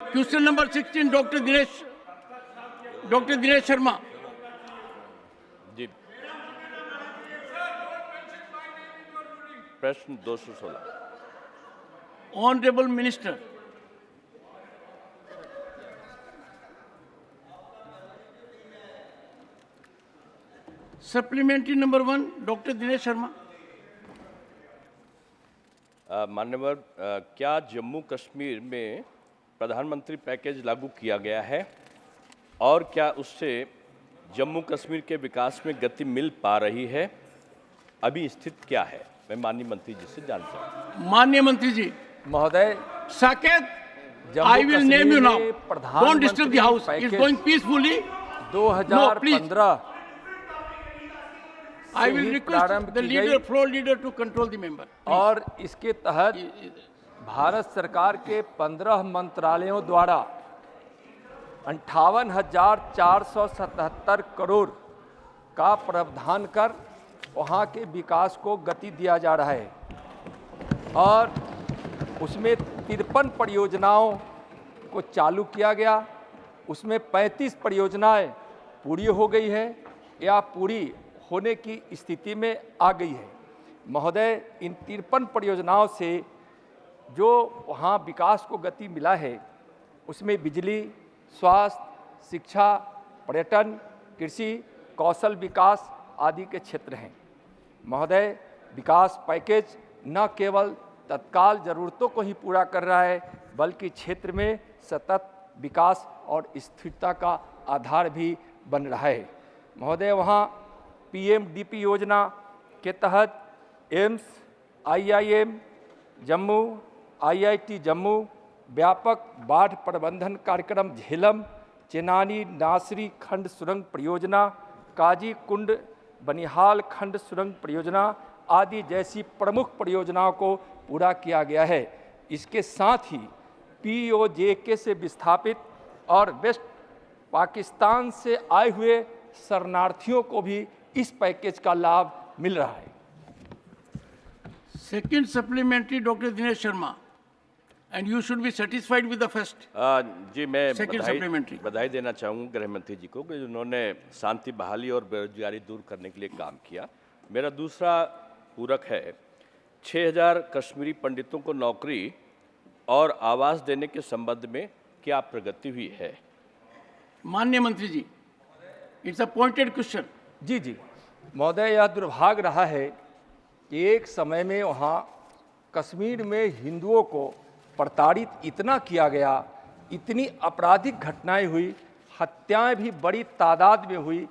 Question number 16 doctor Dinesh Sharma. जी, प्रश्न 216। Honourable minister, supplementary number 1 doctor Dinesh Sharma. मान्यवर, क्या जम्मू कश्मीर में प्रधानमंत्री पैकेज लागू किया गया है और क्या उससे जम्मू कश्मीर के विकास में गति मिल पा रही है? अभी स्थिति क्या है? मैं माननीय मंत्री जी से जानना चाहता हूं। माननीय मंत्री जी। महोदय, Saket, I will name you now. Don't disturb the house, it's going peacefully. 2015 I will request the leader, floor leader to control the member. और इसके तहत भारत सरकार के 15 मंत्रालयों द्वारा 58,477 करोड़ का प्रावधान कर वहाँ के विकास को गति दिया जा रहा है और उसमें 53 परियोजनाओं को चालू किया गया। उसमें 35 परियोजनाएं पूरी हो गई है या पूरी होने की स्थिति में आ गई है। महोदय, इन 53 परियोजनाओं से जो वहाँ विकास को गति मिला है उसमें बिजली, स्वास्थ्य, शिक्षा, पर्यटन, कृषि, कौशल विकास आदि के क्षेत्र हैं। महोदय, विकास पैकेज न केवल तत्काल ज़रूरतों को ही पूरा कर रहा है बल्कि क्षेत्र में सतत विकास और स्थिरता का आधार भी बन रहा है। महोदय, वहाँ PMDP योजना के तहत AIIMS, IIM Jammu, IIT Jammu, व्यापक बाढ़ प्रबंधन कार्यक्रम झेलम, चेनानी नासरी खंड सुरंग परियोजना, काजी कुंड बनिहाल खंड सुरंग परियोजना आदि जैसी प्रमुख परियोजनाओं को पूरा किया गया है। इसके साथ ही POJK से विस्थापित और वेस्ट पाकिस्तान से आए हुए शरणार्थियों को भी इस पैकेज का लाभ मिल रहा है। Second supplementary, Dr. Dinesh Sharma, and you should be satisfied with the first. जी, मैं Second supplementary. बधाई देना चाहूँगा गृह मंत्री जी को कि उन्होंने शांति बहाली और बेरोजगारी दूर करने के लिए काम किया। मेरा दूसरा पूरक है, 6,000 कश्मीरी पंडितों को नौकरी और आवास देने के संबंध में क्या प्रगति हुई है? माननीय मंत्री जी, इट्स अ पॉइंटेड क्वेश्चन। जी महोदय, यह दुर्भाग्य रहा है कि एक समय में वहाँ कश्मीर में हिंदुओं को प्रताड़ित इतना किया गया, इतनी आपराधिक घटनाएं हुई, हत्याएं भी बड़ी तादाद में हुई,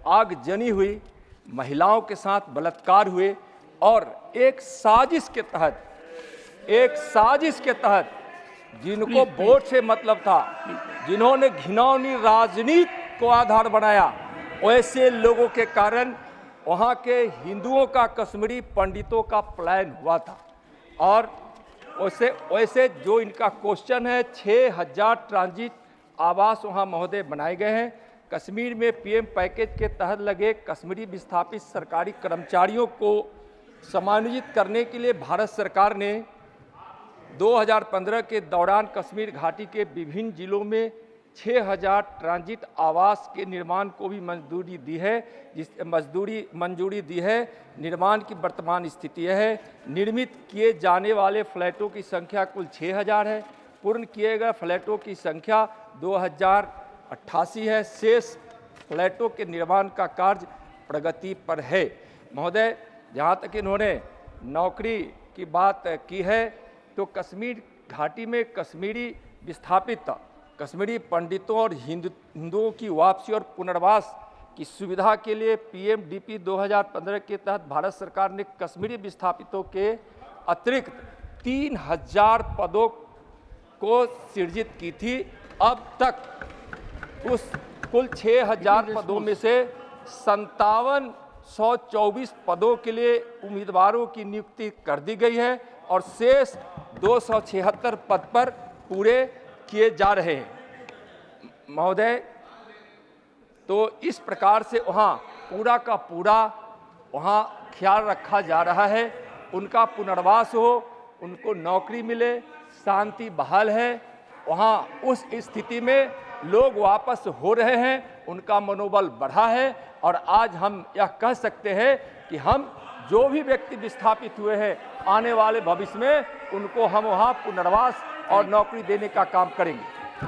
आगजनी हुई, महिलाओं के साथ बलात्कार हुए और एक साजिश के तहत जिनको वोट से मतलब था, जिन्होंने घिनौनी राजनीति को आधार बनाया, वैसे लोगों के कारण वहाँ के हिंदुओं का कश्मीरी पंडितों का पलायन हुआ था। और वैसे जो इनका क्वेश्चन है, 6,000 ट्रांजिट आवास वहाँ महोदय बनाए गए हैं। कश्मीर में PM पैकेज के तहत लगे कश्मीरी विस्थापित सरकारी कर्मचारियों को समायोजित करने के लिए भारत सरकार ने 2015 के दौरान कश्मीर घाटी के विभिन्न जिलों में 6,000 ट्रांजिट आवास के निर्माण को भी मंजूरी दी है। निर्माण की वर्तमान स्थिति है, निर्मित किए जाने वाले फ्लैटों की संख्या कुल 6,000 है। पूर्ण किए गए फ्लैटों की संख्या 2,088 है। शेष फ्लैटों के निर्माण का कार्य प्रगति पर है। महोदय, जहाँ तक इन्होंने नौकरी की बात की है, तो कश्मीर घाटी में कश्मीरी विस्थापित कश्मीरी पंडितों और हिंदुओं की वापसी और पुनर्वास की सुविधा के लिए PMDP 2015 के तहत भारत सरकार ने कश्मीरी विस्थापितों के अतिरिक्त 3,000 पदों को सृजित की थी। अब तक उस कुल 6,000 पदों में से 5724 पदों के लिए उम्मीदवारों की नियुक्ति कर दी गई है और शेष 276 पद पर पूरे किए जा रहे हैं। महोदय, तो इस प्रकार से वहाँ पूरा का पूरा वहाँ ख्याल रखा जा रहा है, उनका पुनर्वास हो, उनको नौकरी मिले, शांति बहाल है वहाँ उस स्थिति में लोग वापस हो रहे हैं, उनका मनोबल बढ़ा है और आज हम यह कह सकते हैं कि हम जो भी व्यक्ति विस्थापित हुए हैं आने वाले भविष्य में उनको हम वहाँ पुनर्वास और नौकरी देने का काम करेंगे।